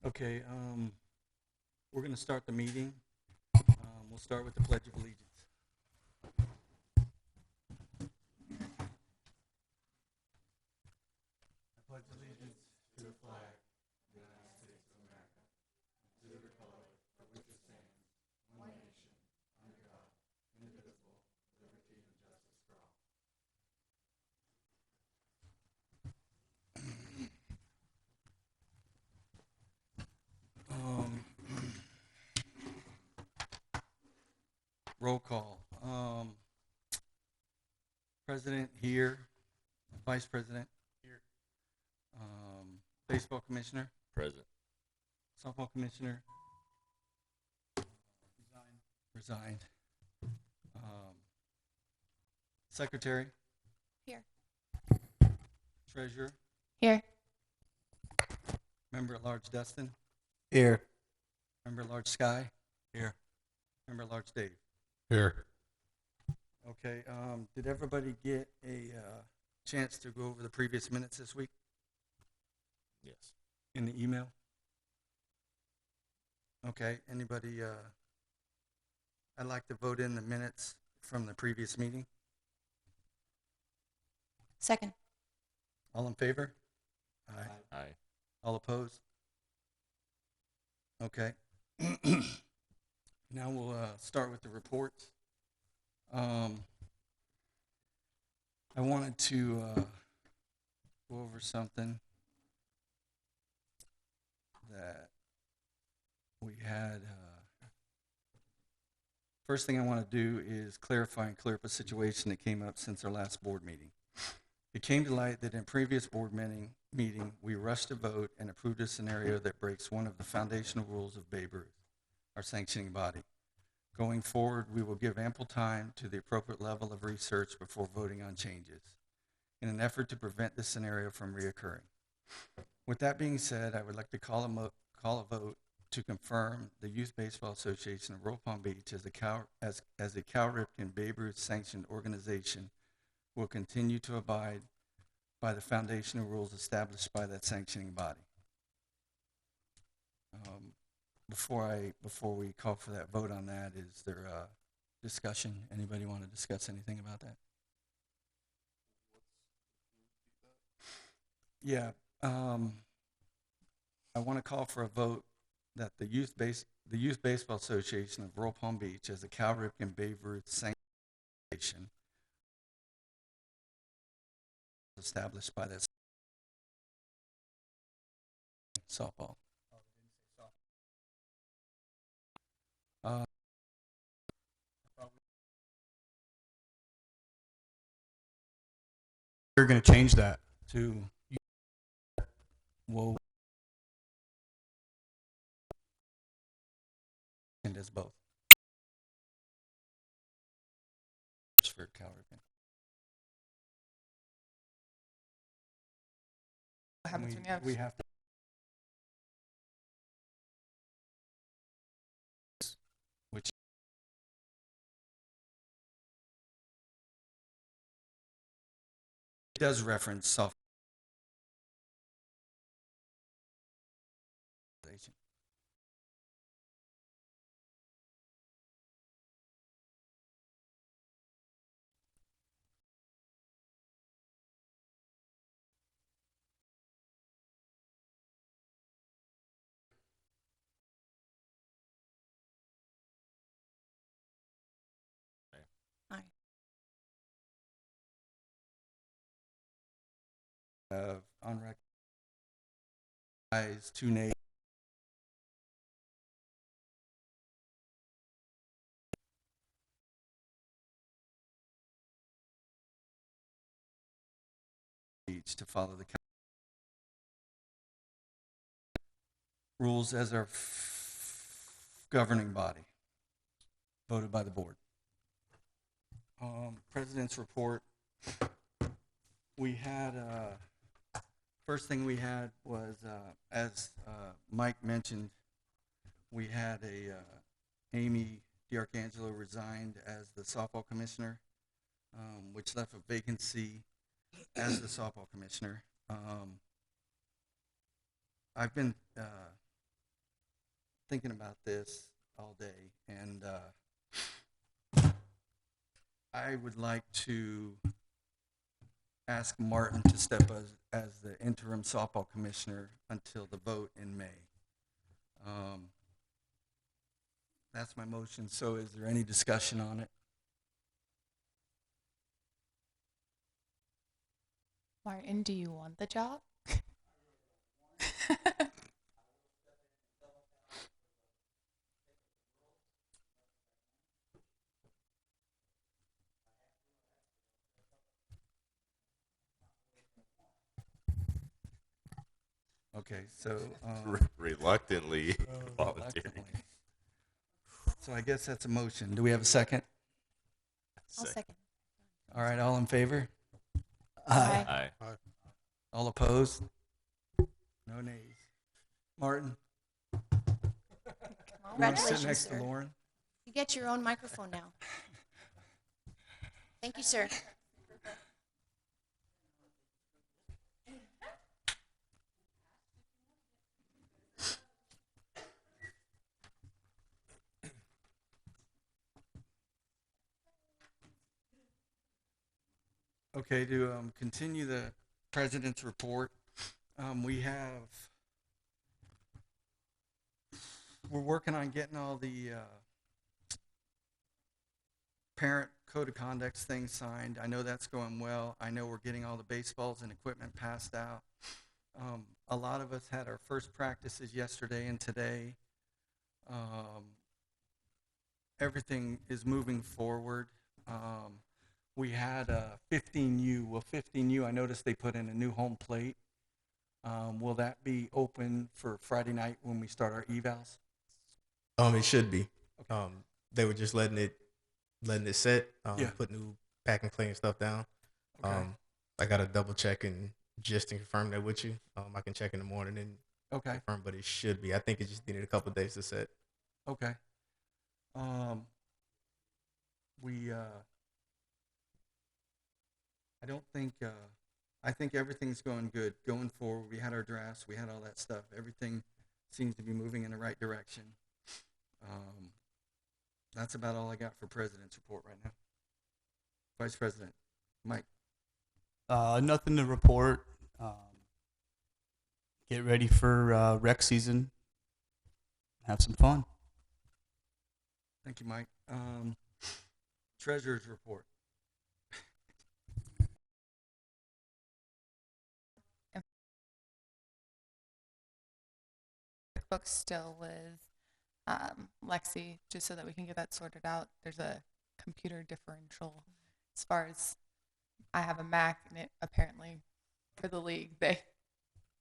Okay, we're going to start the meeting. We'll start with the Pledge of Allegiance. I pledge allegiance to the flag of the United States of America, to the republic for which it stands, one nation, under God, indivisible, with liberty and justice for all. Roll call. President here, Vice President here, Baseball Commissioner, Present. Softball Commissioner, resigned. Secretary, Here. Treasurer, Here. Member at Large Dustin, Here. Member at Large Sky, here, Member at Large Dave. Here. Okay, did everybody get a chance to go over the previous minutes this week Yes. in the email? Okay, anybody, I'd like to vote in the minutes from the previous meeting. Second. All in favor? Aye. All opposed? Okay. Now we'll start with the reports. I wanted to go over something that we had. First thing I want to do is clarify and clear up a situation that came up since our last board meeting. It came to light that in previous board meeting, we rushed a vote and approved a scenario that breaks one of the foundational rules of Babe Ruth, our sanctioning body. Going forward, we will give ample time to the appropriate level of research before voting on changes, in an effort to prevent this scenario from reoccurring. With that being said, I would like to call a vote to confirm the Youth Baseball Association of Royal Palm Beach as a Cal Ripken Babe Ruth sanctioned organization will continue to abide by the foundational rules established by that sanctioning body. Before we call for that vote on that, is there a discussion? Anybody want to discuss anything about that? Yeah, I want to call for a vote that the Youth Baseball Association of Royal Palm Beach as a Cal Ripken Babe Ruth sanctioning established by that softball. We're going to change that. To well, and as both for Cal Ripken. What happens when you have We have to. Which does reference soft. Aye. Of unrecognized two names. To follow the rules as our governing body, voted by the board. President's report. We had, first thing we had was, as Mike mentioned, we had Amy DiArcangelo resigned as the softball commissioner, which left a vacancy as the softball commissioner. I've been thinking about this all day, and I would like to ask Martin to step as the interim softball commissioner until the vote in May. That's my motion. So is there any discussion on it? Martin, do you want the job? Okay, so Reluctantly volunteering. reluctantly. So I guess that's a motion. Do we have a second? I'll second. All right, all in favor? Aye. Aye. All opposed? No nays. Martin, you want to sit Congratulations, next to sir. Lauren? You get your own microphone now. Thank you, sir. Okay, to continue the president's report, we're working on getting all the parent code of conducts things signed. I know that's going well. I know we're getting all the baseballs and equipment passed out. A lot of us had our first practices yesterday and today. Everything is moving forward. We had 15U. Well, 15U, I noticed they put in a new home plate. Will that be open for Friday night when we start our evals? It should be. Okay. They were just letting it sit. Yeah. Put new packing clay and stuff down. Okay. I gotta double check and just to confirm that with you. I can check in the morning and Okay. confirm, but it should be. I think it just needed a couple of days to set. Okay. I don't think, I think everything's going good. Going forward, we had our drafts, we had all that stuff. Everything seems to be moving in the right direction. That's about all I got for President's report right now. Vice President, Mike. Nothing to report. Get ready for rec season. Have some fun. Thank you, Mike. Treasurer's report. Books still with Lexi, just so that we can get that sorted out. There's a computer differential as far as I have a Mac, and it apparently for the league they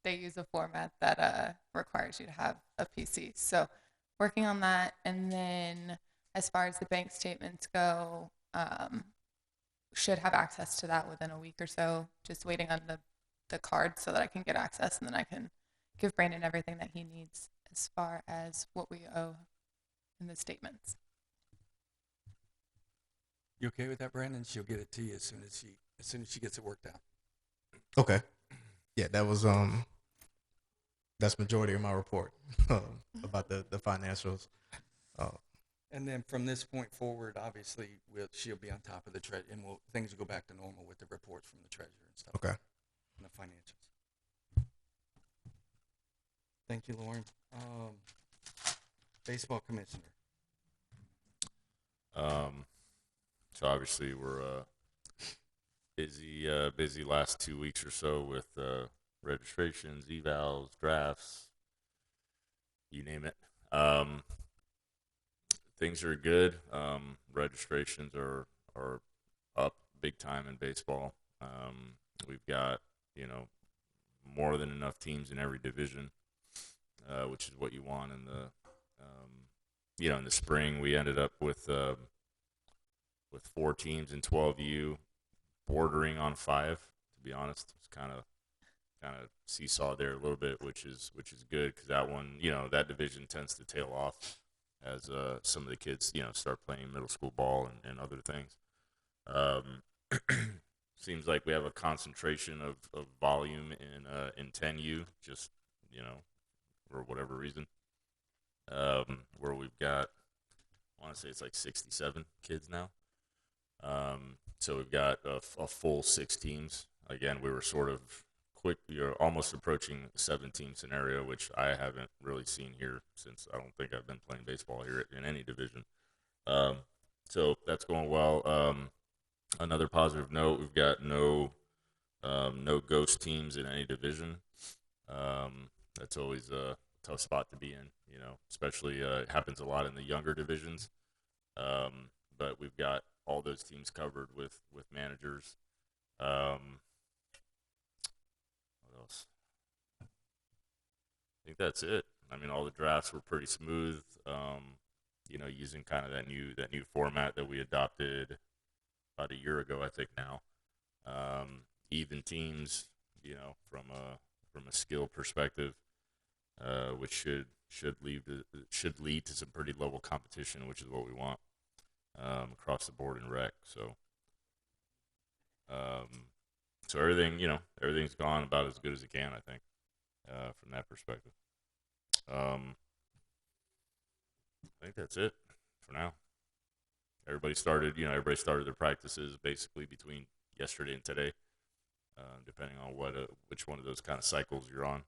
use a format that requires you to have a PC. So working on that, and then as far as the bank statements go, should have access to that within a week or so. Just waiting on the card so that I can get access, and then I can give Brandon everything that he needs as far as what we owe in the statements. You okay with that, Brandon? She'll get it to you as soon as she gets it worked out. Okay. Yeah, that was that's majority of my report about the financials. And then from this point forward, obviously, she'll be on top of the and things will go back to normal with the reports from the treasurer and stuff. Okay. And the financials. Thank you, Lauren. Baseball commissioner. So obviously we're busy last 2 weeks or so with registrations, evals, drafts, you name it. Things are good. Registrations are up big time in baseball. We've got, more than enough teams in every division, which is what you want in the in the spring. We ended up with 4 teams in 12U, bordering on 5. To be honest, it's kind of seesaw there a little bit, which is good, because that one, that division tends to tail off as some of the kids, start playing middle school ball and other things. Seems like we have a concentration of volume in 10U, just for whatever reason. where we've got, I want to say it's like 67 kids now. So we've got a full 6 teams. Again, we were sort of quick, you're almost approaching the 7-team scenario, which I haven't really seen here since I don't think I've been playing baseball here in any division. So that's going well. Another positive note: we've got no ghost teams in any division. That's always a tough spot to be in, especially it happens a lot in the younger divisions. But we've got all those teams covered with managers. What else? I think that's it. I mean, all the drafts were pretty smooth. Using kind of that new format that we adopted about a year ago, I think now. Even teams, from a skill perspective, which should lead to some pretty level competition, which is what we want across the board in rec. So everything's gone about as good as it can, I think, from that perspective. I think that's it for now. Everybody started their practices basically between yesterday and today, depending on which one of those kind of cycles you're on.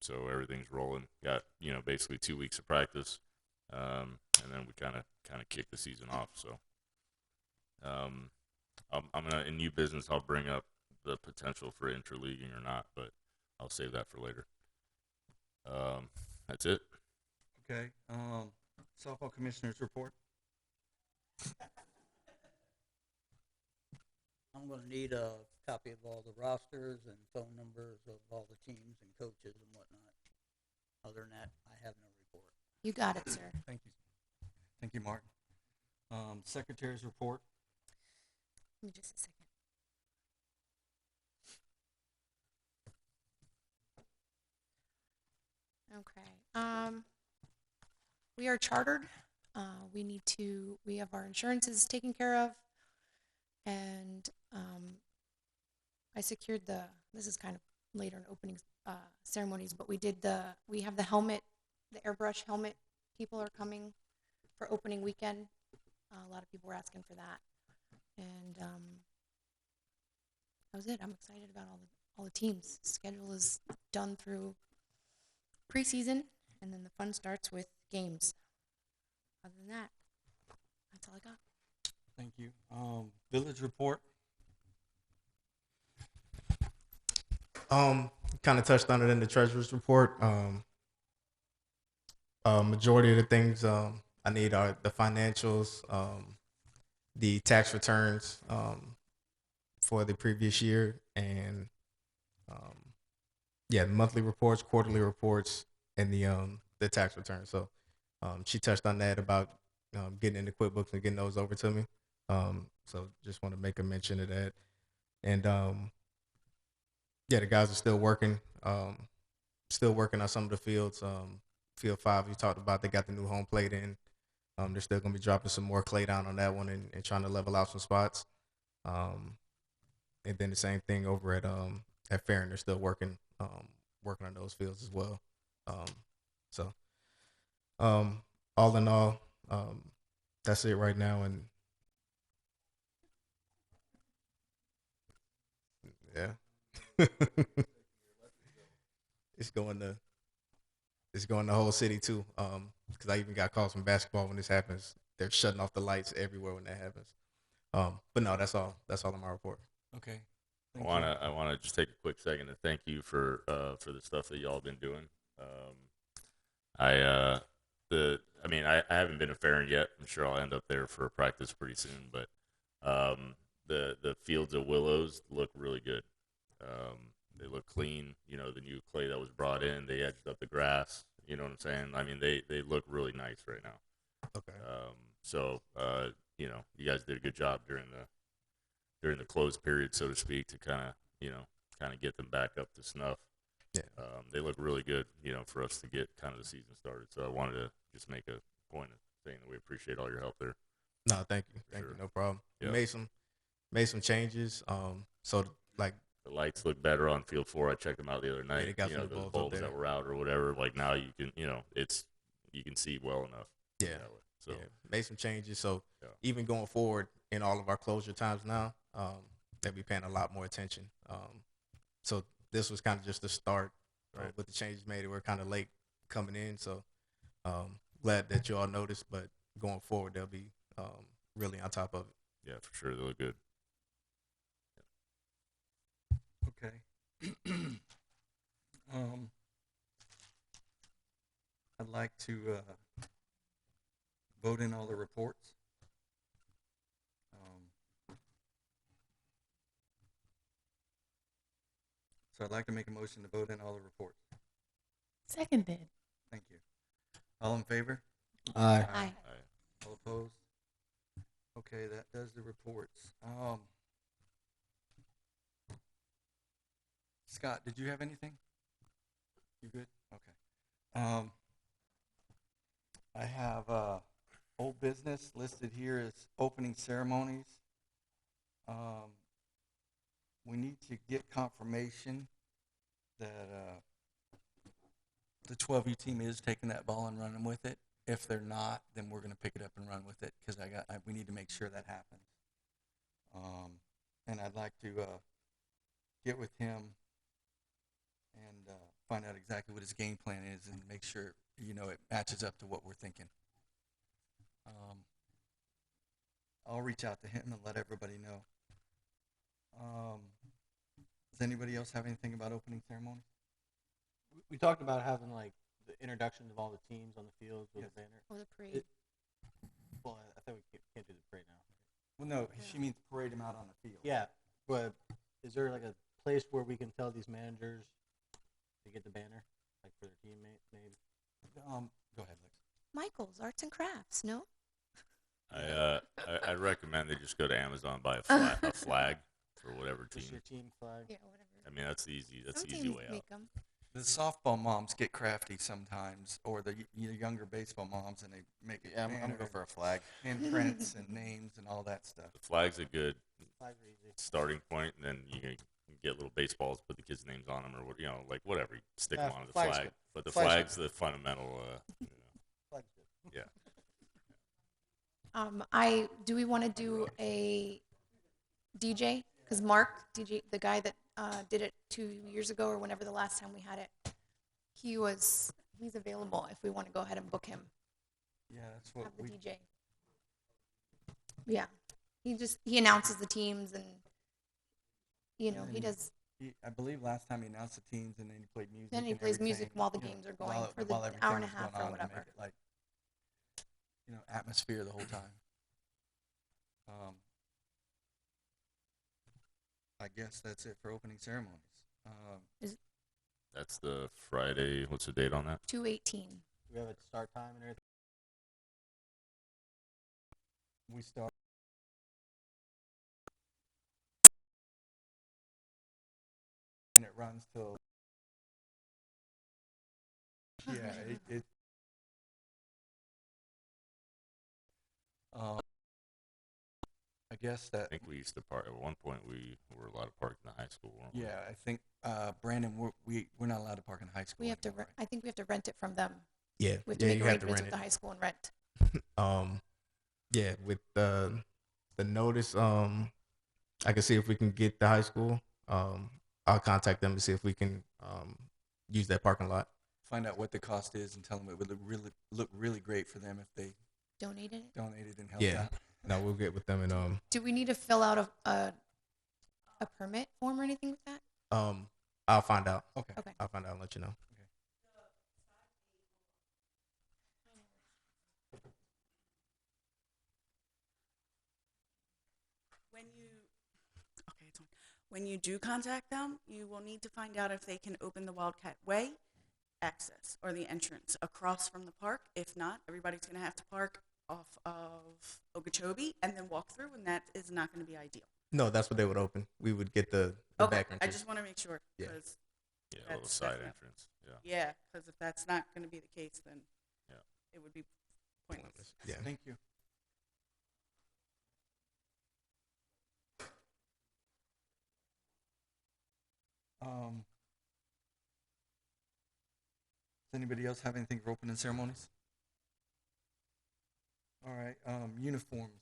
So everything's rolling. Got basically 2 weeks of practice, and then we kind of kick the season off. So I'm gonna, in new business, I'll bring up the potential for interleaguing or not, but I'll save that for later. That's it. Okay. Softball commissioners report. I'm going to need a copy of all the rosters and phone numbers of all the teams and coaches and whatnot. Other than that, I have no report. You got it, sir. Thank you. Thank you, Martin. Secretary's report. Give me just a second. Okay. We are chartered. We have our insurances taken care of, and I secured this is kind of later in opening ceremonies, but we have the helmet, the airbrush helmet. People are coming for opening weekend. A lot of people were asking for that, and that was it. I'm excited about all the teams. Schedule is done through preseason, and then the fun starts with games. Other than that, that's all I got. Thank you. Village report. Kind of touched on it in the treasurer's report. Majority of the things I need are the financials, the tax returns for the previous year, and monthly reports, quarterly reports, and the tax return. So she touched on that about getting into QuickBooks and getting those over to me. So just want to make a mention of that. And the guys are still working on some of the fields. Field 5, you talked about, they got the new home plate in. They're still going to be dropping some more clay down on that one and trying to level out some spots. And then the same thing over at Farron. They're still working on those fields as well. All in all, that's it right now. And yeah, it's going the whole city too. Because I even got calls from basketball when this happens. They're shutting off the lights everywhere when that happens. But no, that's all on my report. Okay. I wanna just take a quick second to thank you for the stuff that y'all been doing. I haven't been to Farron yet. I'm sure I'll end up there for a practice pretty soon. But the fields of willows look really good. They look clean. The new clay that was brought in, they edged up the grass. You know what I'm saying? I mean, they look really nice right now. Okay. You guys did a good job during the closed period, so to speak, to kind of get them back up to snuff. Yeah. They look really good, for us to get kind of the season started. So I wanted to just make a point of saying that we appreciate all your help there. No, thank you. Sure. No problem. Yeah. We made some changes. So like the lights look better on field 4. I checked them out the other night. they got You some know, new those bulbs up bulbs there. that were out or whatever. Like now you can, you can see well enough. Yeah. That way. So Yeah, made some changes. So Yeah. even going forward in all of our closure times now, they'll be paying a lot more attention. So this was kind of just the start Right. with the changes made. We're kind of late coming in, so glad that you all noticed. But going forward, they'll be really on top of it. yeah, for sure they look good. Okay. I'd like to vote in all the reports. So I'd like to make a motion to vote in all the reports. Seconded. Thank you. All in favor? Aye. Aye. All opposed? Okay, that does the reports. Scott, did you have anything? You good? Okay. I have old business listed here as opening ceremonies. We need to get confirmation that the 12U team is taking that ball and running with it. If they're not, then we're going to pick it up and run with it because we need to make sure that happens. And I'd like to get with him and find out exactly what his game plan is and make sure it matches up to what we're thinking. I'll reach out to him and let everybody know. Does anybody else have anything about opening ceremony? We talked about having like the introductions of all the teams on the field with Yes. a banner. Or the parade. Well, I thought we can't do the parade now. Well, no, she means parade him out on the field. Yeah, but is there like a place where we can tell these managers to get the banner, like for their teammate, maybe? Go ahead, Lex. Michael's Arts and Crafts, no? I'd recommend they just go to Amazon, buy a flag for whatever Just team. your team flag. Yeah, whatever. I mean, that's easy. That's Some the easy teams way out. make 'em. The softball moms get crafty sometimes, or the younger baseball moms, and they make it. Yeah, I'm gonna go for a flag. handprints and names and all that stuff. The flag's a good Flags are easy. starting point, and then you can get little baseballs, put the kids' names on them, or like whatever. You stick Yeah, them on the flag's flag. good. But the Flag's flag's the fundamental. Flag's good. Yeah. Do we want to do a DJ? Because Mark, DJ, the guy that did it 2 years ago or whenever the last time we had it, he's available if we want to go ahead and book him. Yeah, that's what Have the we. DJ. Yeah, he announces the teams and he does. I believe last time he announced the teams, and then he played music. Then he and plays music everything, while the games are going for the while hour everything and a was half going or on to whatever. make it like, atmosphere the whole time. I guess that's it for opening ceremonies. That's the Friday. What's the date on that? 2:18. We have a start time and everything. We start. And it runs till. Yeah, it I guess that. I think we used to park at one point. We were allowed to park in the high school, weren't we? Yeah, I think Brandon, we're not allowed to park in high school. We have to. anymore, I think we have to rent it from them. Yeah, We have to yeah, make you have to arrangements rent with the high school and rent. it. Yeah, with the notice, I can see if we can get the high school. I'll contact them to see if we can use that parking lot. Find out what the cost is and tell them it would look really great for them if they Donated it. donated and helped Yeah. out. No, we'll get with them and Do we need to fill out a permit form or anything with that? I'll find out. Okay. Okay. I'll find out and let you know. When you do contact them, you will need to find out if they can open the Wildcat Way access or the entrance across from the park. If not, everybody's going to have to park off of Okeechobee and then walk through, and that is not going to be ideal. No, that's what they would open. We would get the Okay, back I entrance. just want to make sure. Yeah. 'Cause Yeah, a little that's side definitely- entrance. Yeah. Yeah, because if that's not going to be the case, then Yeah. it would be pointless. Yeah. Thank you. Does anybody else have anything for opening ceremonies? All right, uniforms.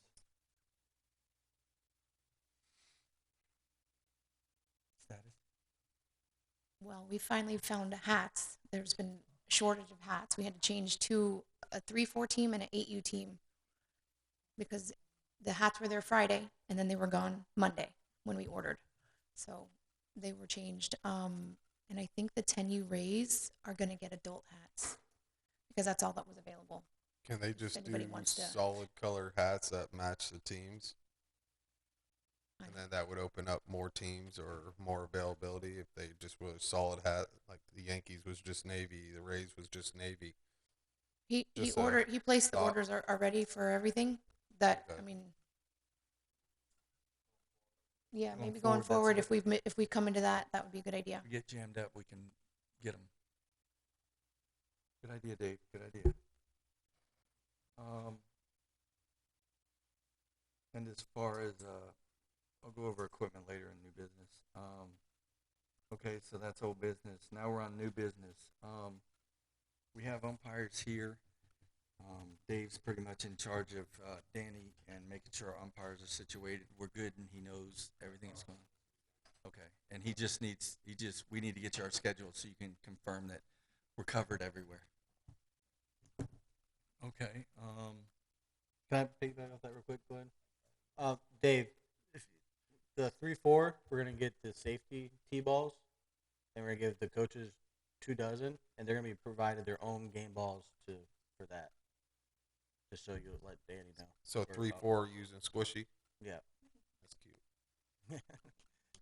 Status. Well, we finally found hats. There's been a shortage of hats. We had to change to a 3-4 team and an 8U team because the hats were there Friday and then they were gone Monday when we ordered. So they were changed. And I think the 10U Rays are going to get adult hats because that's all that was available. Can they just do anybody wants to- solid color hats that match the teams? I And then that would open up more teams or more availability if they just was solid hat, like the Yankees was just navy, the Rays was just navy. He Just a ordered. He placed the thought. orders are ready for everything. That Okay. I mean, yeah, Going maybe going forward, that's forward, if we come into that, that would be a good idea. If we get jammed up, we can get them. Good idea, Dave. Good idea. And as far as, I'll go over equipment later in new business. Okay, so that's old business. Now we're on new business. We have umpires here. Dave's pretty much in charge of Danny and making sure our umpires are situated. We're good, and he knows everything's going. Okay, and we need to get you our schedule so you can confirm that we're covered everywhere. Okay. Can I piggyback off that real quick, Glenn? Dave, if the 3-4, we're gonna get the safety T-balls, and we're gonna give the coaches 2 dozen, and they're gonna be provided their own game balls for that. Just so you let Danny know. So Or, 3-4 using squishy. Yeah. That's cute.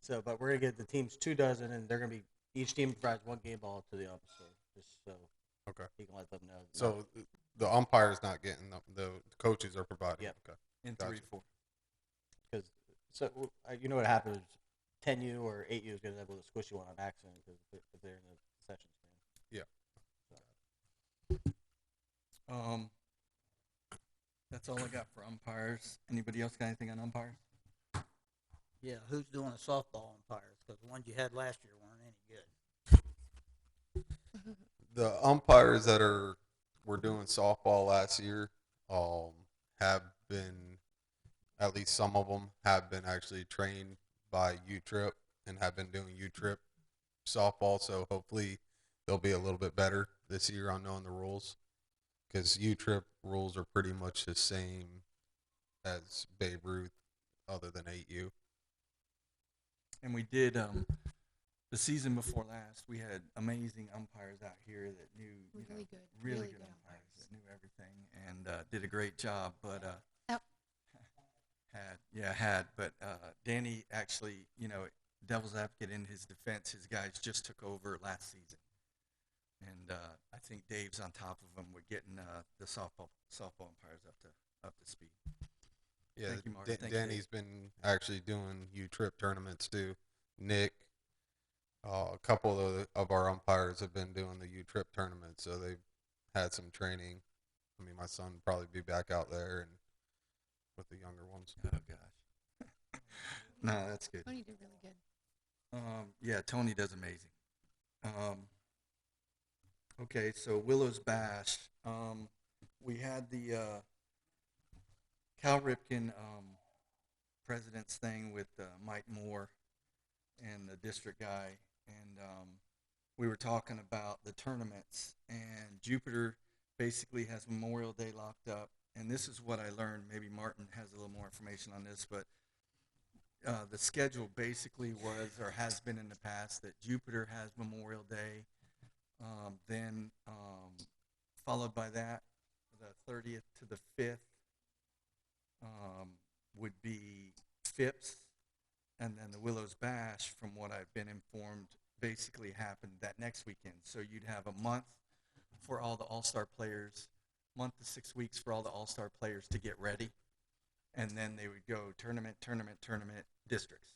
So, but we're gonna get the teams 2 dozen, and they're gonna be each team provides 1 game ball to the officer, just so Okay. he can let them know. So the umpire's not getting the coaches are providing. Yep. Okay. In Gotcha. 3-4. Because you know what happens? 10U or 8U is gonna have a squishy one on accident because if they're in the concession stand. Yeah. That's all I got for umpires. Anybody else got anything on umpires? Yeah, who's doing the softball umpires? Because the ones you had last year weren't any good. The umpires that were doing softball last year have been, at least some of them have been actually trained by U-Trip and have been doing U-Trip softball. So hopefully they'll be a little bit better this year on knowing the rules, because U-Trip rules are pretty much the same as Babe Ruth, other than 8U. And we did the season before last. We had amazing umpires out here that knew really good umpires that knew everything and did a great job. But Danny actually, devil's advocate in his defense, his guys just took over last season, and I think Dave's on top of them with getting the softball umpires up to speed. Yeah, Thank you, Martin. Thank you, Danny's been actually doing U-Trip tournaments too. Nick, a couple of our umpires have been doing the U-Trip tournament, so they've had some training. I mean, my son will probably be back out there and with the younger ones. Oh gosh. No, that's good. Tony did really good. Yeah, Tony does amazing. Okay, so Willow's Bash. We had the Cal Ripken president's thing with Mike Moore and the district guy, and we were talking about the tournaments, and Jupiter basically has Memorial Day locked up, and this is what I learned. Maybe Martin has a little more information on this, but the schedule basically was, or has been in the past, that Jupiter has Memorial Day, then followed by that, the 30th to the 5th would be Phipps, and then the Willows Bash, from what I've been informed, basically happened that next weekend. So you'd have a month for all the all-star players, month to 6 weeks for all the all-star players to get ready, and then they would go tournament, districts.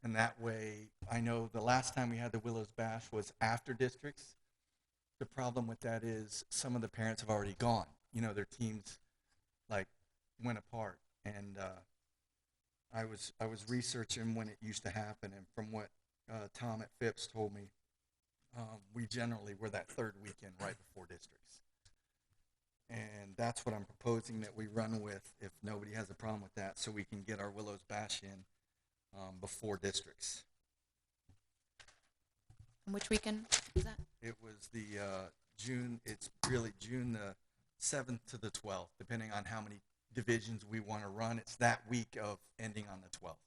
And that way, I know the last time we had the Willows Bash was after districts. The problem with that is some of the parents have already gone. Their teams went apart, and I was researching when it used to happen, and from what Tom at Phipps told me, we're that third weekend right before districts. And that's what I'm proposing that we run with if nobody has a problem with that, so we can get our Willows Bash in before districts. And which weekend is that? It was the it's really June the 7th to the 12th, depending on how many divisions we want to run. It's that week of ending on the 12th,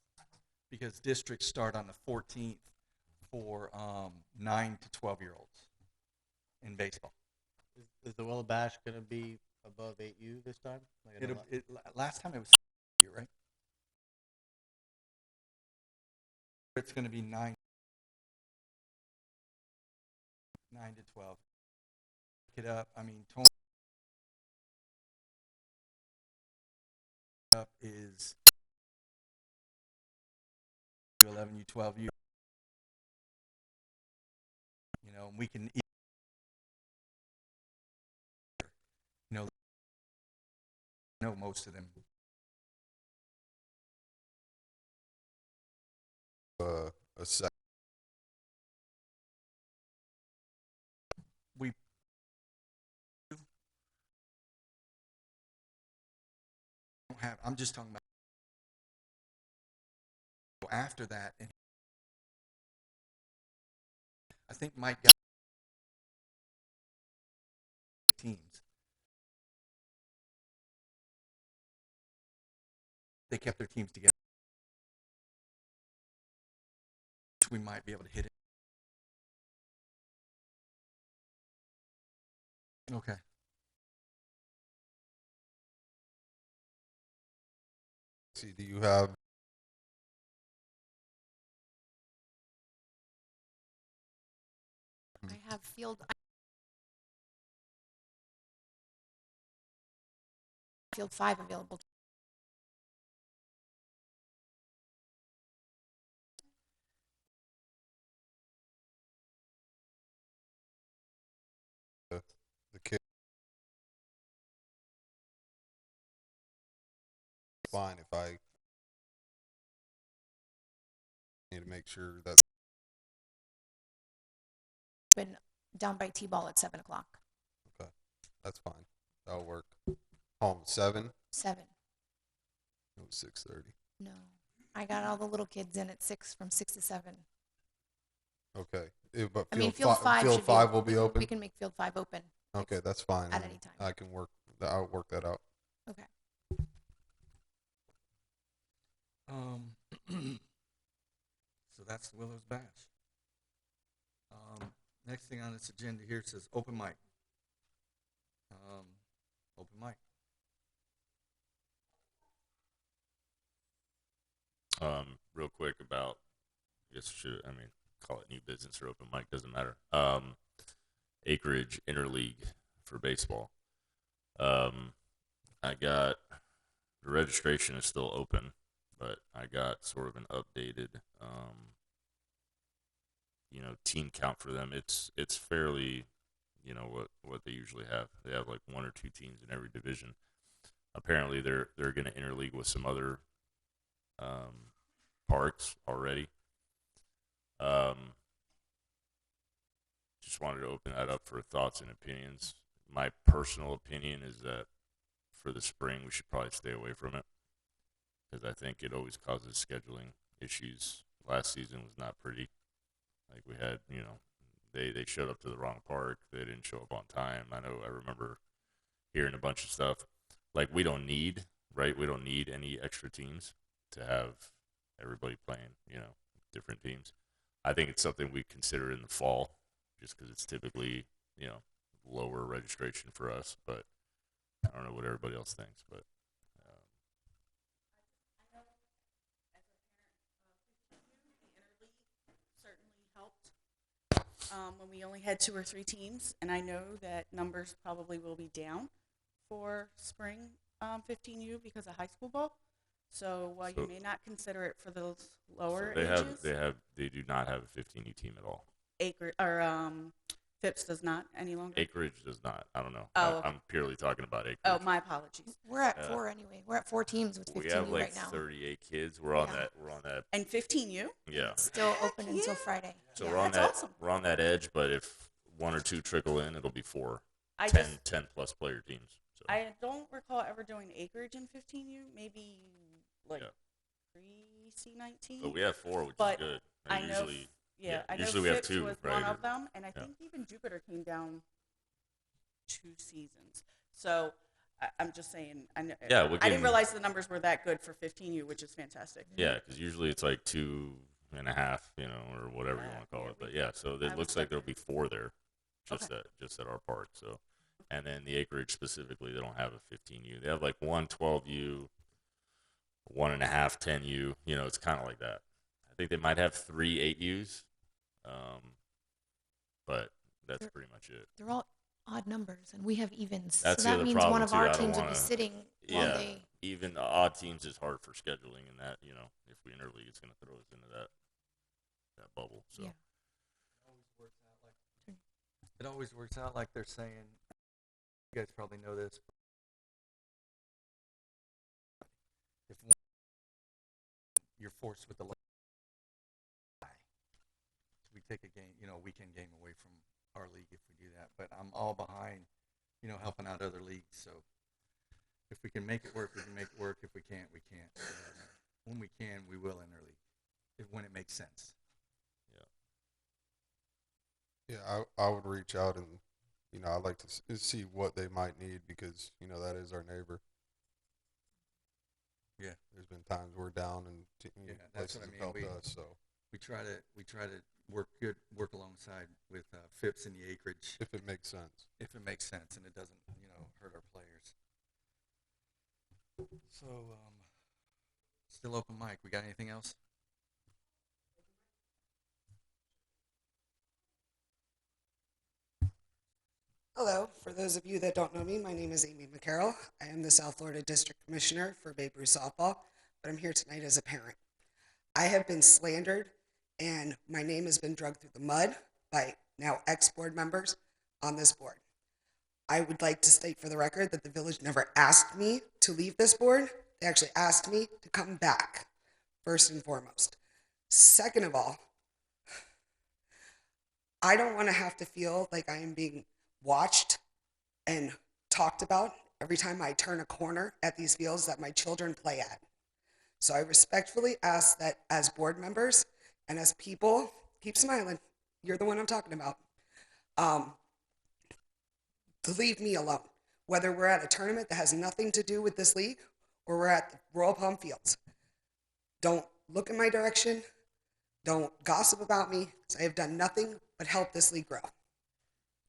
because districts start on the 14th for 9 to 12-year-olds in baseball. Is the Willow Bash gonna be above 8U this time? Like I know Last time it was you, right? It's going to be 9 to 12. Pick it up. I mean, Tony up is 11, you 12, you know, and we can, know most of them. A sec. We don't have, I'm just talking about after that, and I think Mike got teams. They kept their teams together. We might be able to hit it. Okay. See, do you have I have field 5 available. the kid? Fine if I need to make sure that's Been down by T-ball at 7 o'clock. okay. That's fine. That'll work. Home 7. 7. It was 6:30. No, I got all the little kids in at 6, from 6 to 7. Okay. But I mean, field 5 will be open. We can make field 5 open. Okay, that's fine. At then any time. I can work. I'll work that out. Okay. So that's the Willows Bash. Next thing on this agenda here says open mic. Open mic. Real quick about, I guess I mean, call it new business or open mic, doesn't matter. Acreage interleague for baseball. I got, the registration is still open, but I got sort of an updated, team count for them. It's fairly, what they usually have. They have like 1 or 2 teams in every division. Apparently, they're going to interleague with some other parks already. Just wanted to open that up for thoughts and opinions. My personal opinion is that for the spring, we should probably stay away from it, because I think it always causes scheduling issues. Last season was not pretty. Like, we had, they showed up to the wrong park. They didn't show up on time. I remember hearing a bunch of stuff. Like, we don't need any extra teams to have everybody playing, different teams. I think it's something we consider in the fall, just because it's typically, lower registration for us. But I don't know what everybody else thinks, but. When we only had 2 or 3 teams, and I know that numbers probably will be down for spring 15U because of high school ball. So while you may not consider it for those lower So ages, they do not have a 15U team at all. Phipps does not any longer? Acreage does not. I don't know. Oh, okay. I'm purely talking about acreage. Oh, my apologies. We're at 4 anyway. We're at 4 teams with We 15U have like right now. 38 kids. We're on Yeah. that. We're on that. And 15U? Yeah. Still open Heck until yeah. Friday. So Yeah. we're on That's that. awesome. We're on that edge. But if 1 or 2 trickle in, it'll be 4, I 10, just 10 plus player teams. So I don't recall ever doing acreage in 15U. Maybe like Yeah. pre C19. but we have 4, which But is good. I And know, usually, I know usually we have Phipps 2, was right? one Or- of them, and I yeah. think even Jupiter came down 2 seasons. So I'm just saying, I know, Yeah, I we didn't can- realize the numbers were that good for 15U, which is fantastic. Yeah, because usually it's like 2.5, or whatever you want to call Yeah, it. But yeah, so it looks like there'll be 4 there, just at our park. So, and then the acreage specifically, they don't have a 15U. They have like 1 12U, 1.5 10U. It's kind of like that. I think they might have 3 8Us, but that's pretty much it. They're all odd numbers, and we have evens. That's so the that other means problem one of too. our I don't teams would be wanna- sitting while Yeah, they. even odd teams is hard for scheduling, and that if we interleague, it's going to throw us into that bubble. So. Yeah. It always works out like they're saying. You guys probably know this. If you're forced with the we take a game, weekend game away from our league if we do that. But I'm all behind, helping out other leagues. So if we can make it work, we can make it work. If we can't, we can't. When we can, we will interleague when it makes sense. Yeah, I would reach out and, I'd like to see what they might need because, that is our neighbor. Yeah. There's been times we're down and That's places what I have mean. helped us. So We try to work alongside with Phipps in the acreage if it makes sense. if it makes sense and it doesn't, hurt our players. So, still open mic. We got anything else? Hello. For those of you that don't know me, my name is Amy McCarroll. I am the South Florida District Commissioner for Babe Ruth Softball, but I'm here tonight as a parent. I have been slandered, and my name has been dragged through the mud by now ex-board members on this board. I would like to state for the record that the village never asked me to leave this board. They actually asked me to come back, first and foremost. Second of all, I don't want to have to feel like I am being watched and talked about every time I turn a corner at these fields that my children play at. So I respectfully ask that as board members and as people, keep smiling, you're the one I'm talking about, to leave me alone. Whether we're at a tournament that has nothing to do with this league or we're at the Royal Palm Fields. Don't look in my direction. Don't gossip about me, because I have done nothing but help this league grow.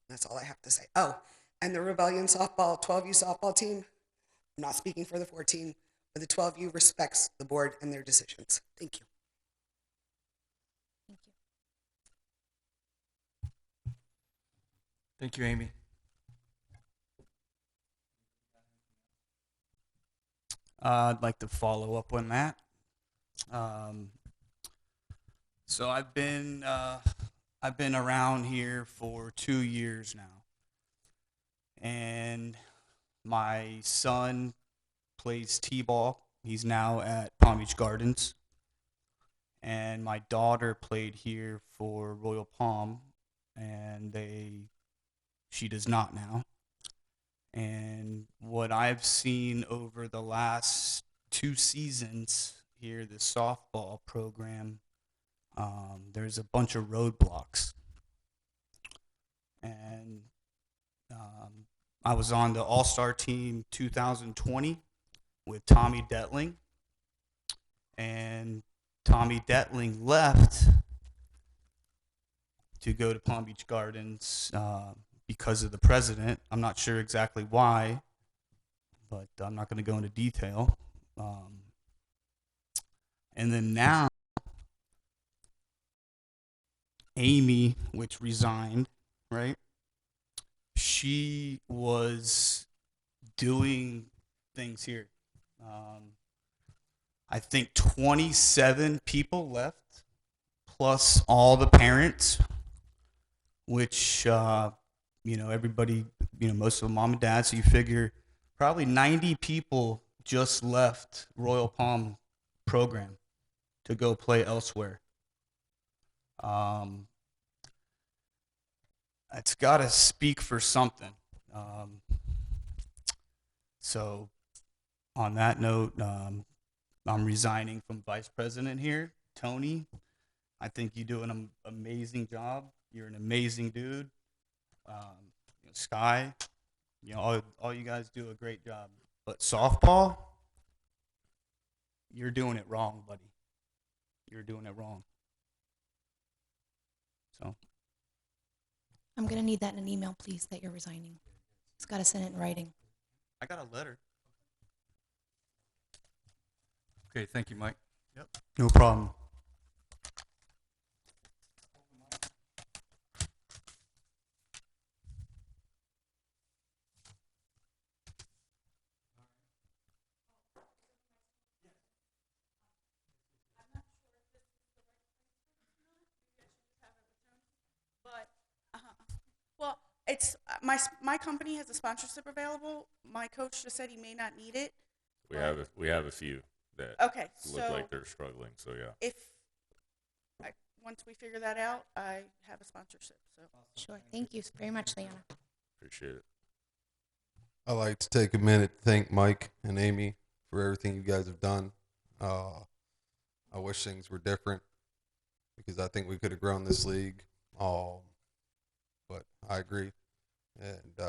That's all I have to say. Oh, and the Rebellion softball, 12U softball team, I'm not speaking for the 14, but the 12U respects the board and their decisions. Thank you. Thank you. Thank you, Amy. I'd like to follow up on that. So I've been around here for 2 years now, and my son plays t-ball. He's now at Palm Beach Gardens, and my daughter played here for Royal Palm, and she does not now. And what I've seen over the last 2 seasons here, the softball program, there's a bunch of roadblocks. And I was on the All-Star team 2020 with Tommy Detling. And Tommy Detling left to go to Palm Beach Gardens because of the president. I'm not sure exactly why, but I'm not going to go into detail. And then now, Amy, which resigned, right? She was doing things here. I think 27 people left, plus all the parents which everybody, most of them mom and dad. So you figure probably 90 people just left Royal Palm program to go play elsewhere. It's got to speak for something. So on that note, I'm resigning from vice president here. Tony, I think you do an amazing job. You're an amazing dude. Sky, all you guys do a great job. But softball, you're doing it wrong, buddy. You're doing it wrong. So I'm going to need that in an email, please, that you're resigning. It's got to send it in writing. I got a letter. Okay, thank you, Mike. Yep. No problem. Well, it's my company has a sponsorship available. My coach just said he may not need it. We have a few that Okay, look so like they're struggling. So yeah. if once we figure that out, I have a sponsorship. So Sure. Thank you very much, Leanna. Appreciate it. I'd like to take a minute to thank Mike and Amy for everything you guys have done. I wish things were different because I think we could have grown this league. But I agree, and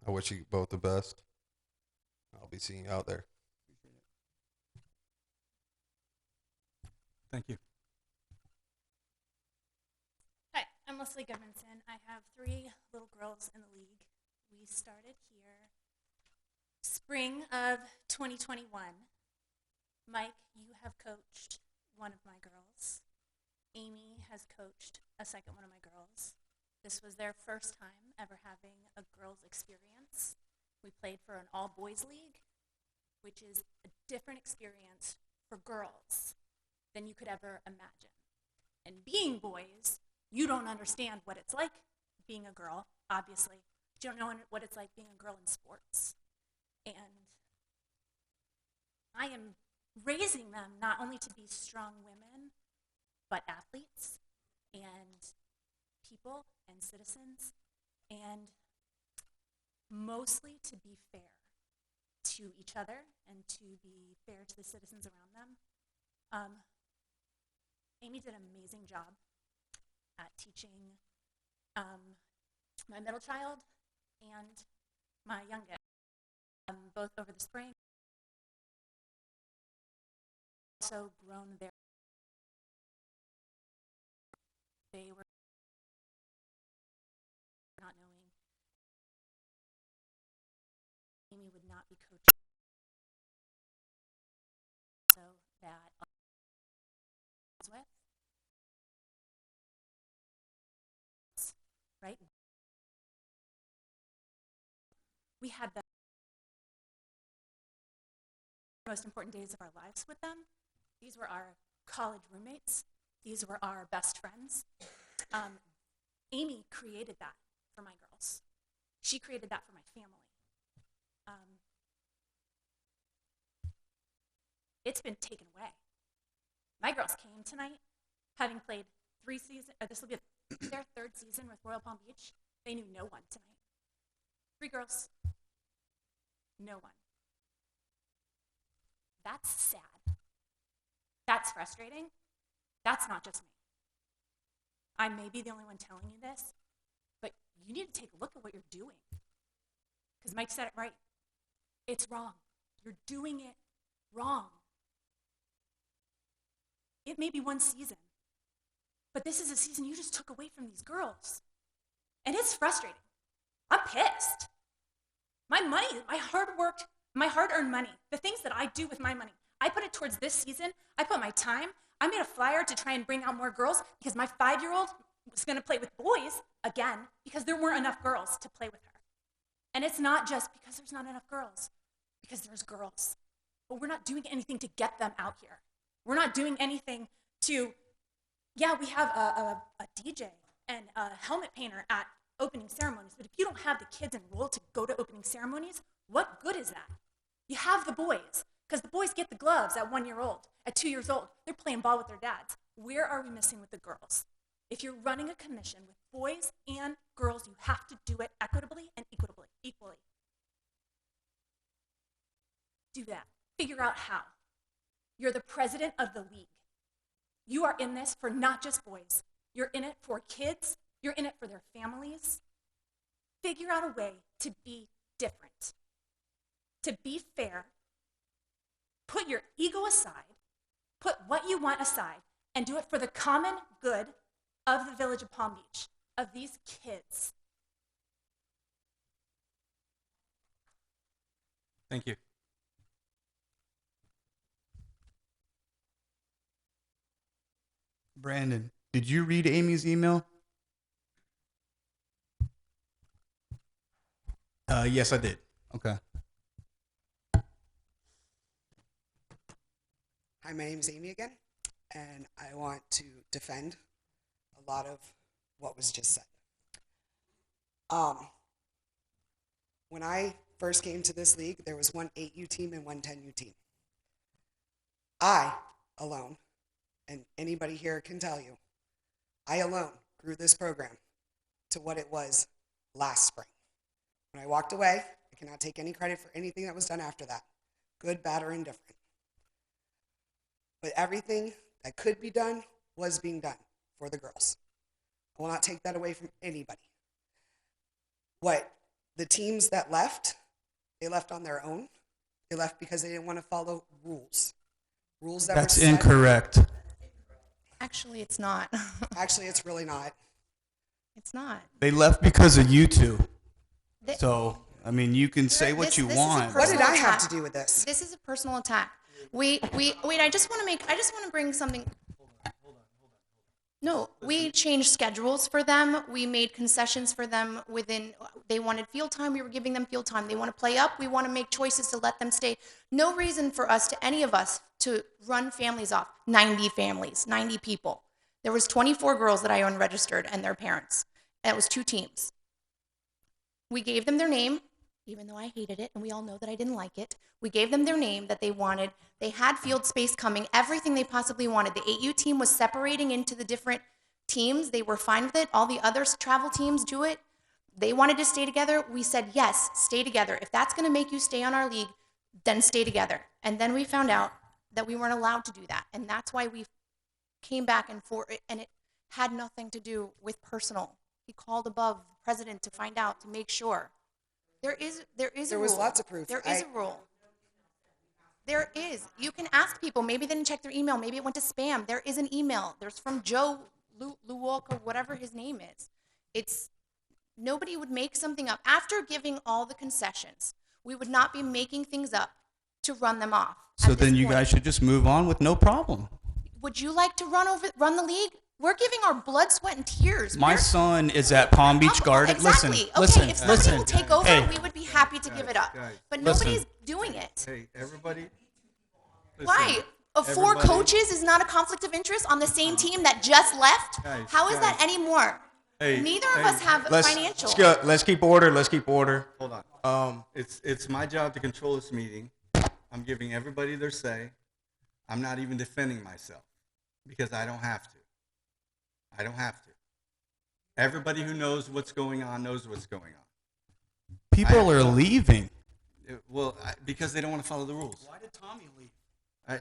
I wish you both the best. I'll be seeing you out there. Thank you. Hi, I'm Leslie Goodmanson. I have 3 little girls in the league. We started here spring of 2021. Mike, you have coached one of my girls. Amy has coached a second one of my girls. This was their first time ever having a girls' experience. We played for an all-boys league, which is a different experience for girls than you could ever imagine. And being boys, you don't understand what it's like being a girl, obviously. You don't know what it's like being a girl in sports. And I am raising them not only to be strong women, but athletes and people and citizens, and mostly to be fair to each other and to be fair to the citizens around them. Amy did an amazing job at teaching my middle child and my youngest, both over the spring. Also grown their, they were not knowing Amy would not be coaching, so that I was with, right? We had the most important days of our lives with them. These were our college roommates. These were our best friends. Amy created that for my girls. She created that for my family. It's been taken away. My girls came tonight, having played 3 seasons. This will be their 3rd season with Royal Palm Beach. They knew no one tonight. 3 girls, no one. That's sad. That's frustrating. That's not just me. I may be the only one telling you this, but you need to take a look at what you're doing. Because Mike said it right. It's wrong. You're doing it wrong. It may be 1 season, but this is a season you just took away from these girls. And it's frustrating. I'm pissed. My money, my hard-earned money, the things that I do with my money, I put it towards this season. I put my time. I made a flyer to try and bring out more girls because my 5-year-old was going to play with boys again because there weren't enough girls to play with her. And it's not just because there's not enough girls, because there's girls. But we're not doing anything to get them out here. We're not doing anything to, yeah, we have a DJ and a helmet painter at opening ceremonies, but if you don't have the kids enrolled to go to opening ceremonies, what good is that? You have the boys, because the boys get the gloves at 1 year old, at 2 years old. They're playing ball with their dads. Where are we missing with the girls? If you're running a commission with boys and girls, you have to do it equitably and equally. Do that. Figure out how. You're the president of the league. You are in this for not just boys. You're in it for kids. You're in it for their families. Figure out a way to be different, to be fair. Put your ego aside, put what you want aside, and do it for the common good of the village of Palm Beach, of these kids. Thank you. Brandon, did you read Amy's email? Yes, I did. Okay. Hi, my name is Amy again, and I want to defend a lot of what was just said. When I first came to this league, there was one 8U team and one 10U team. I alone, and anybody here can tell you, I alone grew this program to what it was last spring. When I walked away, I cannot take any credit for anything that was done after that, good, bad, or indifferent. But everything that could be done was being done for the girls. I will not take that away from anybody. What the teams that left, they left on their own. They left because they didn't want to follow rules. Rules that That's were set. incorrect. Actually, it's not. Actually, it's really not. It's not. They left because of you two. They- So, I mean, you can say what you this is a want. What did personal I have attack. to do with this? This is a personal attack. Wait, I just want to bring something. No, we changed schedules for them. We made concessions for them they wanted field time, we were giving them field time. They want to play up, we want to make choices to let them stay. No reason for any of us to run families off. 90 families, 90 people. There was 24 girls that I unregistered and their parents. And it was 2 teams. We gave them their name, even though I hated it, and we all know that I didn't like it. We gave them their name that they wanted. They had field space coming, everything they possibly wanted. The 8U team was separating into the different teams. They were fine with it. All the other travel teams do it. They wanted to stay together. We said, yes, stay together. If that's going to make you stay on our league, then stay together. And then we found out that we weren't allowed to do that. And that's why we came back and forth, and it had nothing to do with personal. He called above the president to find out, to make sure. There is a rule. There was lots of proof. There is a rule. There is. You can ask people. Maybe they didn't check their email. Maybe it went to spam. There is an email. There's from Joe Luwalk or whatever his name is. Nobody would make something up. After giving all the concessions, we would not be making things up to run them off. So then you guys should just move on with no problem. Would you like to run the league? We're giving our blood, sweat, and tears. My son is at Palm Beach Garden. Exactly. Listen, If somebody will take over, Hey. we would be happy to give it up. Guys, But listen. nobody's doing it. Hey, everybody. Why? Four everybody- coaches is not a conflict of interest on the same team that just left? Guys, How is that guys. any more? Hey, Neither of hey, us have financial. Let's keep order. Let's keep order. Hold on. It's my job to control this meeting. I'm giving everybody their say. I'm not even defending myself because I don't have to. I don't have to. Everybody who knows what's going on knows what's going on. People are leaving. Because they don't want to follow the rules. Why did Tommy leave?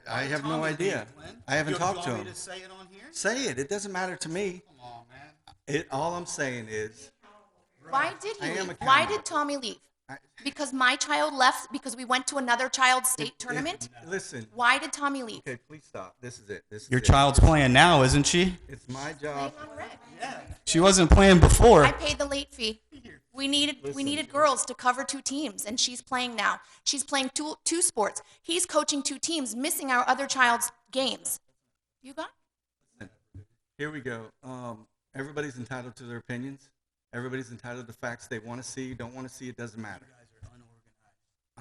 I have no idea. I haven't talked to him. to say it on here? Say it. It doesn't matter to me. Come on, man. All I'm saying is, Why did I he am leave? Why accountable. did Tommy leave? I- Because my child left because we went to another child's state tournament? Listen. Why did Tommy leave? Okay, please stop. This is it. This is Your it. child's playing now, isn't she? It's my Playing job. on red. She wasn't playing before. I paid the late fee. We needed girls to cover 2 teams, and she's playing now. She's playing two sports. He's coaching 2 teams, missing our other child's games. You got? Here we go. Everybody's entitled to their opinions. Everybody's entitled to facts they want to see, don't want to see. It doesn't matter.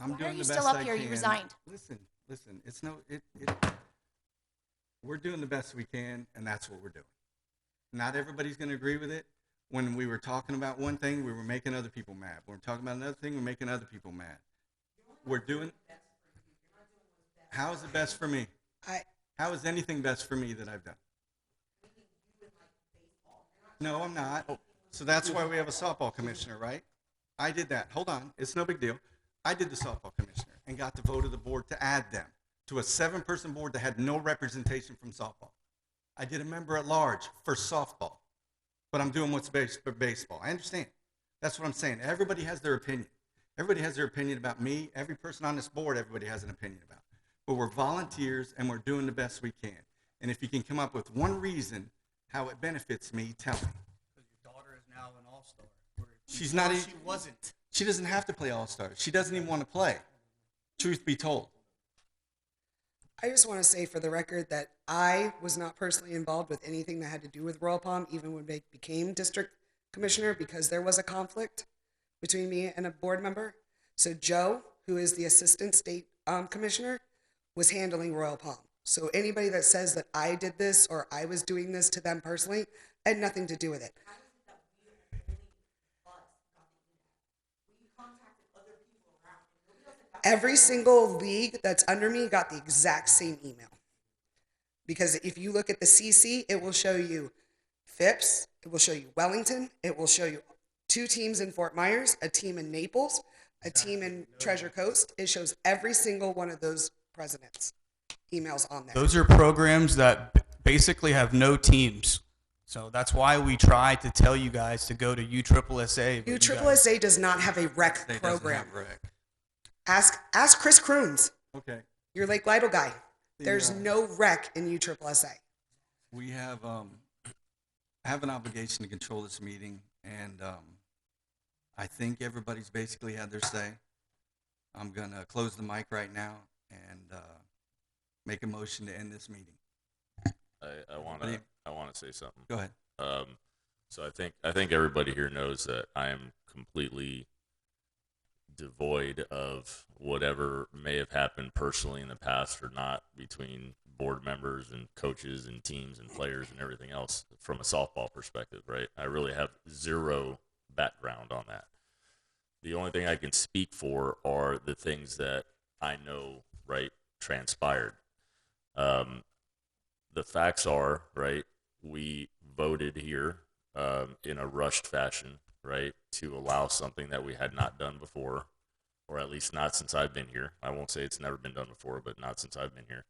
I'm Why are doing you the best still up I here? can. You resigned. Listen. It's no. We're doing the best we can, and that's what we're doing. Not everybody's going to agree with it. When we were talking about one thing, we were making other people mad. When we're talking about another thing, we're making other people mad. We're doing. How is it best for me? How is anything best for me that I've done? No, I'm not. So that's why we have a softball commissioner, right? I did that. Hold on. It's no big deal. I did the softball commissioner and got the vote of the board to add them to a 7-person board that had no representation from softball. I did a member at large for softball, but I'm doing what's best for baseball. I understand. That's what I'm saying. Everybody has their opinion. Everybody has their opinion about me. Every person on this board, everybody has an opinion about. But we're volunteers and we're doing the best we can. And if you can come up with one reason how it benefits me, tell me. Because your daughter is now an all-star. She's not. She wasn't. She doesn't have to play all-stars. She doesn't even want to play. Truth be told. I just want to say for the record that I was not personally involved with anything that had to do with Royal Palm, even when they became district commissioner, because there was a conflict between me and a board member. So Joe, who is the assistant state commissioner, was handling Royal Palm. So anybody that says that I did this or I was doing this to them personally, I had nothing to do with it. Every single league that's under me got the exact same email. Because if you look at the CC, it will show you Phipps, it will show you Wellington, it will show you 2 teams in Fort Myers, a team in Naples, a team in Treasure Coast. It shows every single one of those presidents' emails on there. Those are programs that basically have no teams. So that's why we try to tell you guys to go to USSSA. USSSA does not have a rec They program. doesn't have rec. Ask Chris Kroons, Okay. your Lake Lytle guy. There's no rec in USSSA. We have an obligation to control this meeting, and I think everybody's basically had their say. I'm gonna close the mic right now and make a motion to end this meeting. I want to say something. Go ahead. So I think everybody here knows that I am completely devoid of whatever may have happened personally in the past or not between board members and coaches and teams and players and everything else from a softball perspective, right? I really have zero background on that. The only thing I can speak for are the things that I know, right, transpired. The facts are, right, we voted here in a rushed fashion, right, to allow something that we had not done before, or at least not since I've been here. I won't say it's never been done before, but not since I've been here,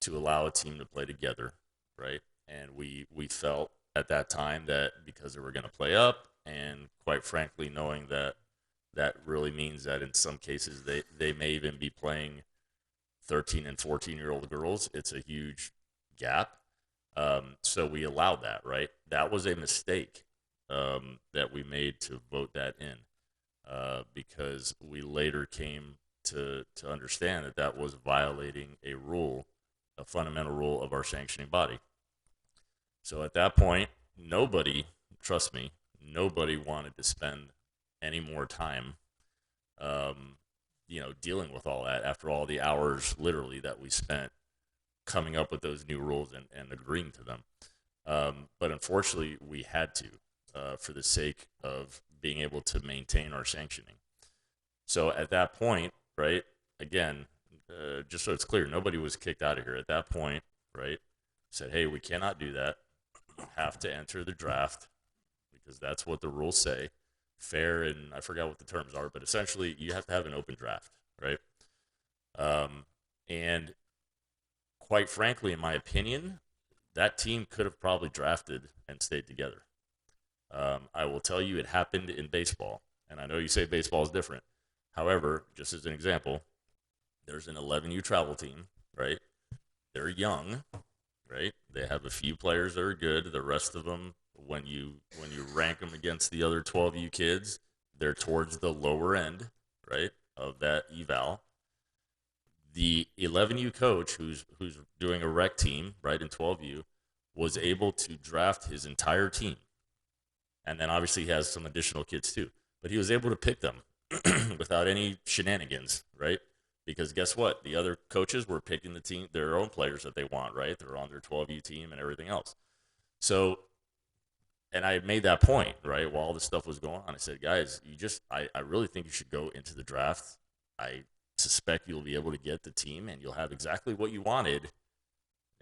to allow a team to play together, right? And we felt at that time that because they were going to play up, and quite frankly, knowing that that really means that in some cases they may even be playing 13 and 14-year-old girls, it's a huge gap. So we allowed that, right? That was a mistake that we made to vote that in because we later came to understand that that was violating a rule, a fundamental rule of our sanctioning body. So at that point, nobody, trust me, nobody wanted to spend any more time, dealing with all that after all the hours literally that we spent coming up with those new rules and agreeing to them. But unfortunately, we had to for the sake of being able to maintain our sanctioning. So at that point, right, again, just so it's clear, nobody was kicked out of here. At that point, right, said, hey, we cannot do that. You have to enter the draft because that's what the rules say. Fair, and I forgot what the terms are, but essentially you have to have an open draft, right? And quite frankly, in my opinion, that team could have probably drafted and stayed together. I will tell you it happened in baseball, and I know you say baseball is different. However, just as an example, there's an 11U travel team, right? They're young, right? They have a few players that are good. The rest of them, when you rank them against the other 12U kids, they're towards the lower end, right, of that eval. The 11U coach, who's doing a rec team, right, in 12U, was able to draft his entire team. And then obviously he has some additional kids too. But he was able to pick them without any shenanigans, right? Because guess what? The other coaches were picking the team, their own players that they want, right? They're on their 12U team and everything else. So and I had made that point, right, while all this stuff was going on. I said, guys, I really think you should go into the draft. I suspect you'll be able to get the team and you'll have exactly what you wanted,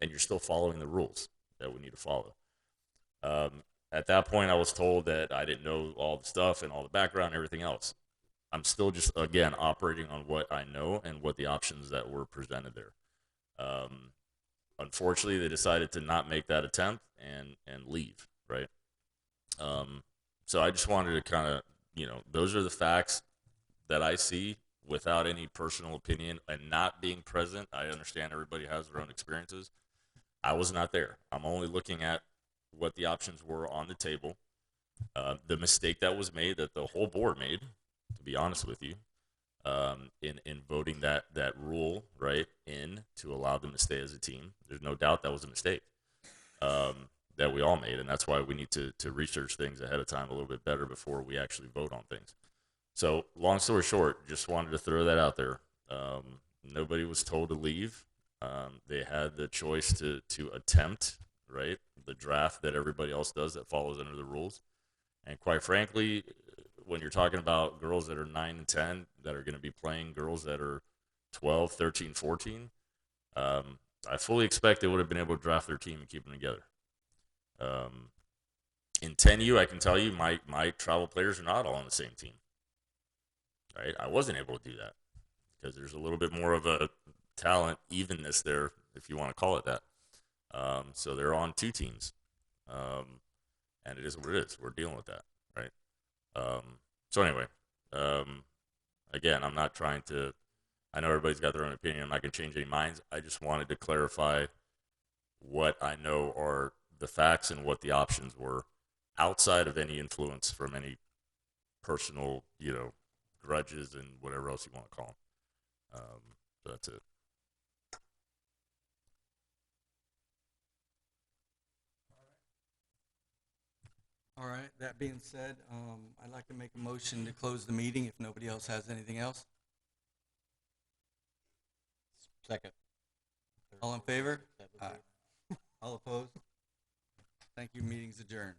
and you're still following the rules that we need to follow. At that point, I was told that I didn't know all the stuff and all the background and everything else. I'm still just, again, operating on what I know and what the options that were presented there. Unfortunately, they decided to not make that attempt and leave, right? So I just wanted to kind of, those are the facts that I see without any personal opinion and not being present. I understand everybody has their own experiences. I was not there. I'm only looking at what the options were on the table. The mistake that was made, that the whole board made, to be honest with you, in voting that rule right in to allow them to stay as a team. There's no doubt that was a mistake that we all made, and that's why we need to research things ahead of time a little bit better before we actually vote on things. So, long story short, just wanted to throw that out there. Nobody was told to leave. They had the choice to attempt, right, the draft that everybody else does that follows under the rules. And quite frankly, when you're talking about girls that are 9 and 10 that are going to be playing girls that are 12, 13, 14, I fully expect they would have been able to draft their team and keep them together. In 10U, I can tell you my travel players are not all on the same team. Right? I wasn't able to do that because there's a little bit more of a talent evenness there, if you want to call it that. So they're on 2 teams. And it is what it is. We're dealing with that, right? So anyway, again, I'm not trying to, I know everybody's got their own opinion. I'm not going to change any minds. I just wanted to clarify what I know are the facts and what the options were outside of any influence from any personal, grudges and whatever else you want to call them. So that's it. All right, that being said, I'd like to make a motion to close the meeting if nobody else has anything else. Second. All in favor? Aye. All opposed? Thank you, meeting's adjourned.